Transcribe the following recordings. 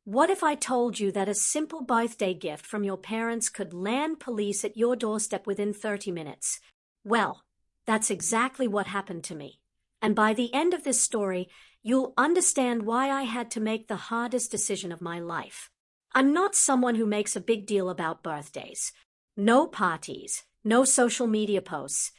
What if I told you that a simple birthday gift from your parents could land police at your doorstep within 30 minutes? Well, that's exactly what happened to me. And by the end of this story, you'll understand why I had to make the hardest decision of my life. I'm not someone who makes a big deal about birthdays. No parties, no social media posts,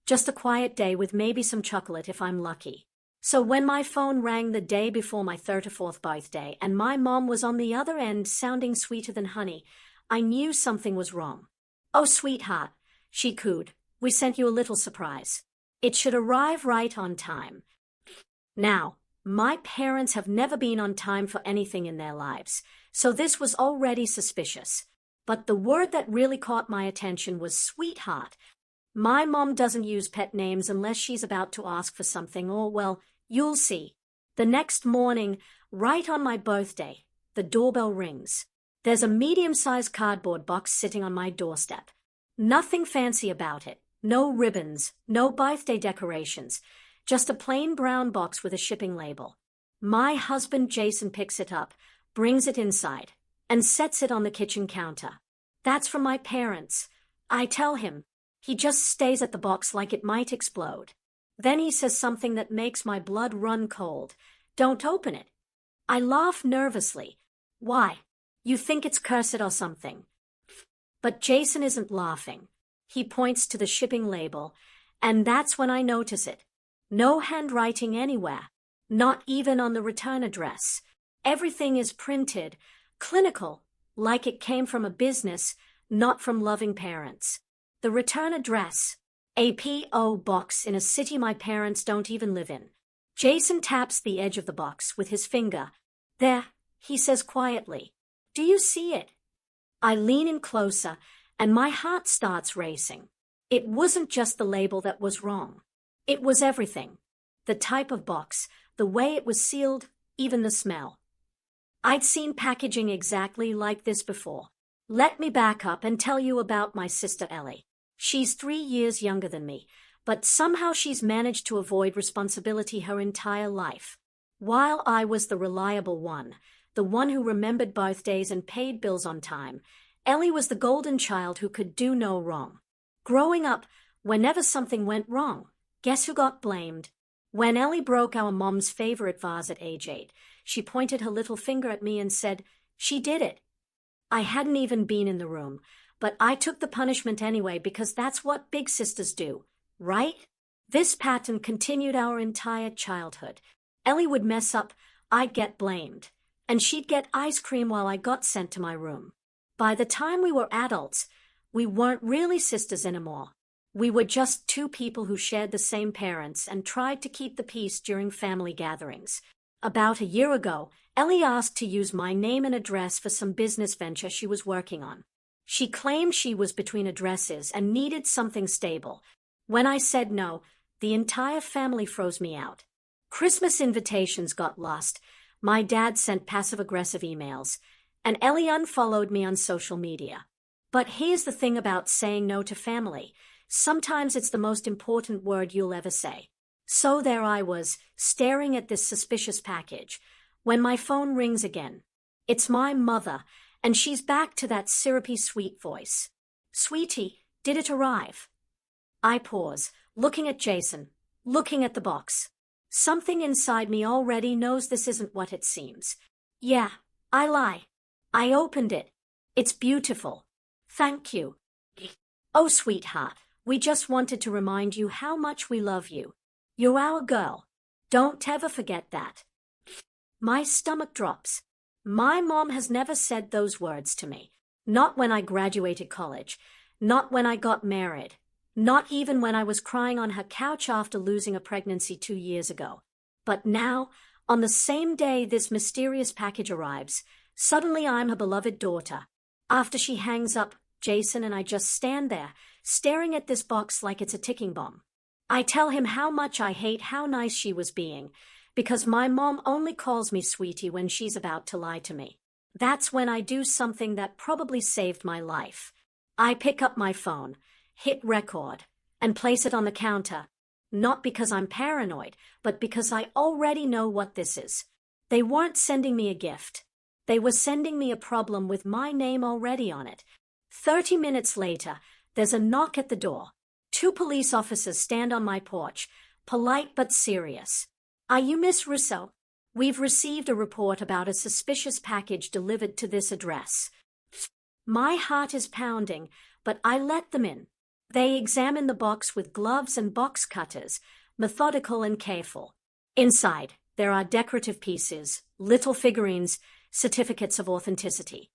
just a quiet day with maybe some chocolate if I'm lucky. So when my phone rang the day before my 34th birthday and my mom was on the other end sounding sweeter than honey, I knew something was wrong. "Oh, sweetheart," she cooed, "we sent you a little surprise. It should arrive right on time." Now, my parents have never been on time for anything in their lives, so this was already suspicious. But the word that really caught my attention was sweetheart. My mom doesn't use pet names unless she's about to ask for something, or, well, you'll see. The next morning, right on my birthday, the doorbell rings. There's a medium-sized cardboard box sitting on my doorstep. Nothing fancy about it. No ribbons, no birthday decorations. Just a plain brown box with a shipping label. My husband Jason picks it up, brings it inside, and sets it on the kitchen counter. "That's from my parents," I tell him. He just stares at the box like it might explode. Then he says something that makes my blood run cold. "Don't open it." I laugh nervously. "Why? You think it's cursed or something?" But Jason isn't laughing. He points to the shipping label, and that's when I notice it. No handwriting anywhere, not even on the return address. Everything is printed, clinical, like it came from a business, not from loving parents. The return address, a P.O. box in a city my parents don't even live in. Jason taps the edge of the box with his finger. "There," he says quietly. "Do you see it?" I lean in closer, and my heart starts racing. It wasn't just the label that was wrong. It was everything. The type of box, the way it was sealed, even the smell. I'd seen packaging exactly like this before. Let me back up and tell you about my sister Ellie. She's 3 years younger than me, but somehow she's managed to avoid responsibility her entire life. While I was the reliable one, the one who remembered birthdays and paid bills on time, Ellie was the golden child who could do no wrong. Growing up, whenever something went wrong, guess who got blamed? When Ellie broke our mom's favorite vase at age 8, she pointed her little finger at me and said, "She did it." I hadn't even been in the room, but I took the punishment anyway because that's what big sisters do, right? This pattern continued our entire childhood. Ellie would mess up, I'd get blamed, and she'd get ice cream while I got sent to my room. By the time we were adults, we weren't really sisters anymore. We were just two people who shared the same parents and tried to keep the peace during family gatherings. About a year ago, Ellie asked to use my name and address for some business venture she was working on. She claimed she was between addresses and needed something stable. When I said no, the entire family froze me out. Christmas invitations got lost, my dad sent passive-aggressive emails, and Ellie unfollowed me on social media. But here's the thing about saying no to family. Sometimes it's the most important word you'll ever say. So there I was, staring at this suspicious package, when my phone rings again. It's my mother, and she's back to that syrupy sweet voice. "Sweetie, did it arrive?" I pause, looking at Jason, looking at the box. Something inside me already knows this isn't what it seems. "Yeah, I lie. I opened it. It's beautiful. Thank you." "Oh, sweetheart, we just wanted to remind you how much we love you. You're our girl. Don't ever forget that." My stomach drops. My mom has never said those words to me. Not when I graduated college. Not when I got married. Not even when I was crying on her couch after losing a pregnancy 2 years ago. But now, on the same day this mysterious package arrives, suddenly I'm her beloved daughter. After she hangs up, Jason and I just stand there, staring at this box like it's a ticking bomb. I tell him how much I hate how nice she was being, because my mom only calls me sweetie when she's about to lie to me. That's when I do something that probably saved my life. I pick up my phone, hit record, and place it on the counter. Not because I'm paranoid, but because I already know what this is. They weren't sending me a gift. They were sending me a problem with my name already on it. 30 minutes later, there's a knock at the door. 2 police officers stand on my porch, polite but serious. "Are you Miss Russo? We've received a report about a suspicious package delivered to this address." My heart is pounding, but I let them in. They examine the box with gloves and box cutters, methodical and careful. Inside, there are decorative pieces, little figurines, certificates of authenticity.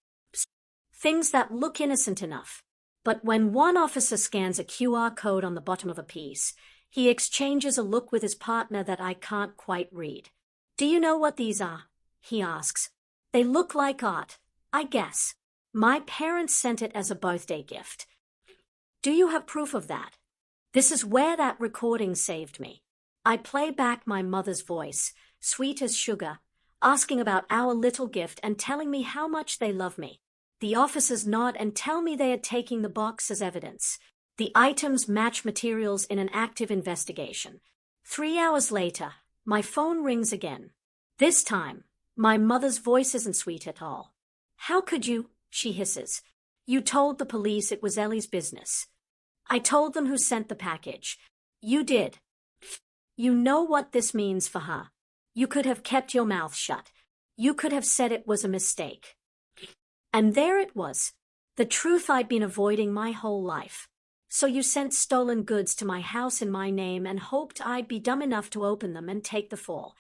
Things that look innocent enough. But when one officer scans a QR code on the bottom of a piece, he exchanges a look with his partner that I can't quite read. "Do you know what these are?" he asks. "They look like art, I guess. My parents sent it as a birthday gift." "Do you have proof of that?" This is where that recording saved me. I play back my mother's voice, sweet as sugar, asking about our little gift and telling me how much they love me. The officers nod and tell me they are taking the box as evidence. The items match materials in an active investigation. 3 hours later, my phone rings again. This time, my mother's voice isn't sweet at all. "How could you?" she hisses. "You told the police it was Ellie's business." "I told them who sent the package." "You did. You know what this means for her. You could have kept your mouth shut. You could have said it was a mistake." And there it was, the truth I'd been avoiding my whole life. "So you sent stolen goods to my house in my name and hoped I'd be dumb enough to open them and take the fall."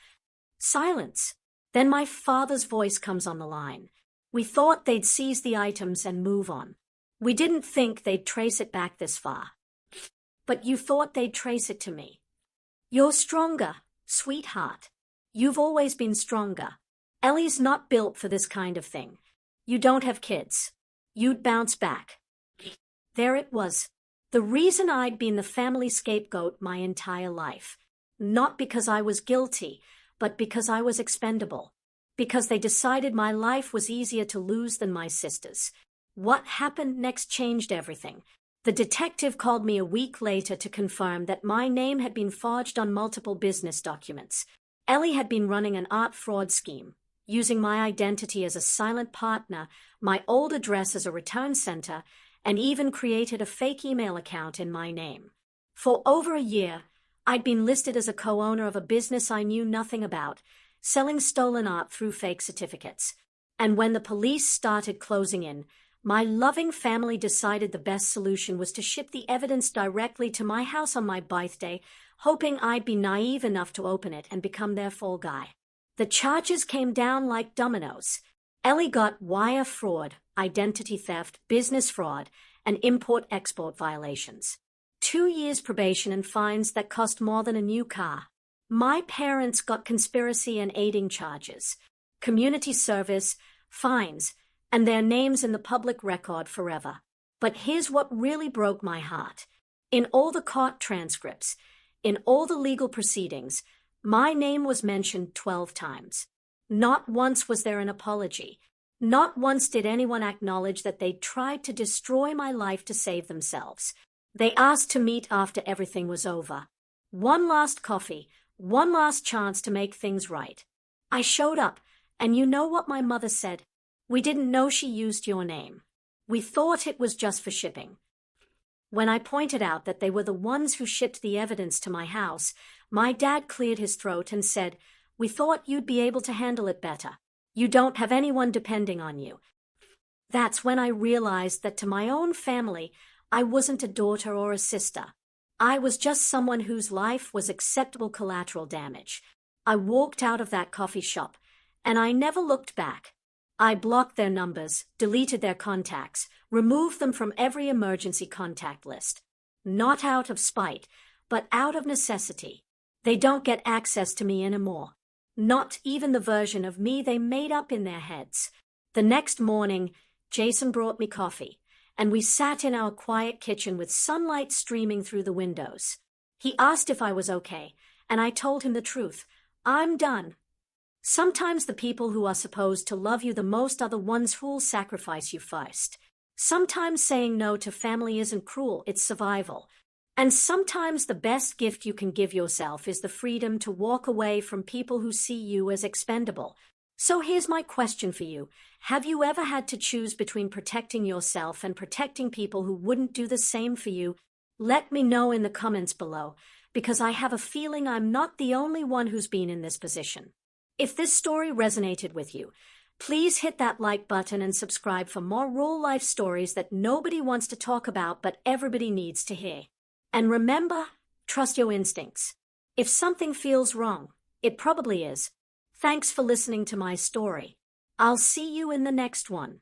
Silence. Then my father's voice comes on the line. "We thought they'd seize the items and move on. We didn't think they'd trace it back this far. But you thought they'd trace it to me. You're stronger, sweetheart. You've always been stronger. Ellie's not built for this kind of thing. You don't have kids. You'd bounce back." There it was. The reason I'd been the family scapegoat my entire life. Not because I was guilty, but because I was expendable. Because they decided my life was easier to lose than my sister's. What happened next changed everything. The detective called me a week later to confirm that my name had been forged on multiple business documents. Ellie had been running an art fraud scheme, using my identity as a silent partner, my old address as a return center, and even created a fake email account in my name. For over a year, I'd been listed as a co-owner of a business I knew nothing about, selling stolen art through fake certificates. And when the police started closing in, my loving family decided the best solution was to ship the evidence directly to my house on my birthday, hoping I'd be naive enough to open it and become their fall guy. The charges came down like dominoes. Ellie got wire fraud, identity theft, business fraud, and import-export violations. 2 years probation and fines that cost more than a new car. My parents got conspiracy and aiding charges, community service, fines, and their names in the public record forever. But here's what really broke my heart. In all the court transcripts, in all the legal proceedings, my name was mentioned 12 times. Not once was there an apology. Not once did anyone acknowledge that they'd tried to destroy my life to save themselves. They asked to meet after everything was over. One last coffee, one last chance to make things right. I showed up, and you know what my mother said? "We didn't know she used your name. We thought it was just for shipping." When I pointed out that they were the ones who shipped the evidence to my house, my dad cleared his throat and said, "We thought you'd be able to handle it better. You don't have anyone depending on you." That's when I realized that to my own family, I wasn't a daughter or a sister. I was just someone whose life was acceptable collateral damage. I walked out of that coffee shop, and I never looked back. I blocked their numbers, deleted their contacts, removed them from every emergency contact list. Not out of spite, but out of necessity. They don't get access to me anymore. Not even the version of me they made up in their heads. The next morning, Jason brought me coffee, and we sat in our quiet kitchen with sunlight streaming through the windows. He asked if I was okay, and I told him the truth. I'm done. Sometimes the people who are supposed to love you the most are the ones who'll sacrifice you first. Sometimes saying no to family isn't cruel, it's survival. And sometimes the best gift you can give yourself is the freedom to walk away from people who see you as expendable. So here's my question for you. Have you ever had to choose between protecting yourself and protecting people who wouldn't do the same for you? Let me know in the comments below, because I have a feeling I'm not the only one who's been in this position. If this story resonated with you, please hit that like button and subscribe for more real-life stories that nobody wants to talk about but everybody needs to hear. And remember, trust your instincts. If something feels wrong, it probably is. Thanks for listening to my story. I'll see you in the next one.